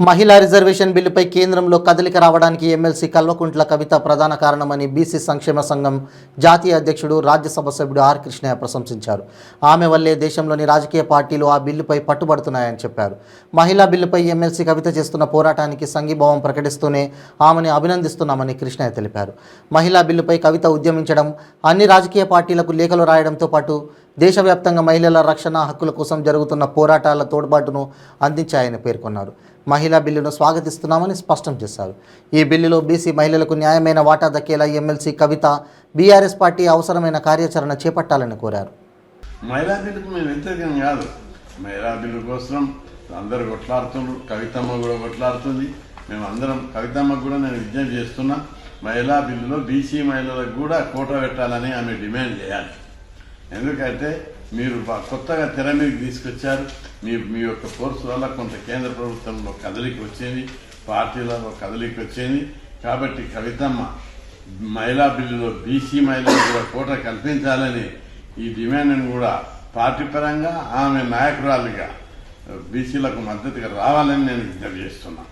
మహిళా రిజర్వేషన్ బిల్లుపై కేంద్రంలో కదలిక రావడానికి ఎమ్మెల్సీ కల్వకుంట్ల కవిత ప్రధాన కారణమని బీసీ సంక్షేమ సంఘం జాతీయ అధ్యక్షుడు రాజ్యసభ సభ్యుడు ఆర్ కృష్ణయ్య ప్రశంసించారు. ఆమె వల్లే దేశంలోని రాజకీయ పార్టీలు ఆ బిల్లుపై పట్టుబడుతున్నాయని చెప్పారు. మహిళా బిల్లుపై ఎమ్మెల్సీ కవిత చేస్తున్న పోరాటానికి సంఘీభావం ప్రకటిస్తూనే ఆమెను అభినందిస్తున్నామని కృష్ణయ్య తెలిపారు. మహిళా బిల్లుపై కవిత ఉద్యమించడం, అన్ని రాజకీయ పార్టీలకు లేఖలు రాయడంతో పాటు దేశవ్యాప్తంగా మహిళల రక్షణ హక్కుల కోసం జరుగుతున్న పోరాటాల తోడ్పాటును అందించాయని పేర్కొన్నారు. మహిళా బిల్లును స్వాగతిస్తున్నామని స్పష్టం చేశారు. ఈ బిల్లులో బీసీ మహిళలకు న్యాయమైన వాటా దక్కేలా ఎమ్మెల్సీ కవిత బీఆర్ఎస్ పార్టీ అవసరమైన కార్యాచరణ చేపట్టాలని కోరారు. మహిళా బిల్లుకు మేము వ్యతిరేకం కాదు. మహిళా బిల్లు కోసం అందరూ కొట్లాడుతున్నారు, కవితమ్మ కూడా కొట్లాడుతుంది. మేము అందరం కవితమ్మకు కూడా నేను విజ్ఞప్తి చేస్తున్నా, మహిళా బిల్లులో బీసీ మహిళలకు కూడా కోటా పెట్టాలని ఆమె డిమాండ్ చేయాలి. ఎందుకంటే మీరు కొత్తగా తెర మీదకి తీసుకొచ్చారు. మీ యొక్క కోర్సు వల్ల కొంత కేంద్ర ప్రభుత్వంలో కదలిక వచ్చింది, పార్టీలలో కదలిక వచ్చింది. కాబట్టి కవితమ్మ మహిళా బిల్లులో బీసీ మహిళలకు కూడా కోటా కల్పించాలని ఈ డిమాండ్ను కూడా పార్టీ పరంగా ఆమె నాయకురాలుగా బీసీలకు మద్దతుగా రావాలని నేను విజ్ఞప్తి చేస్తున్నాను.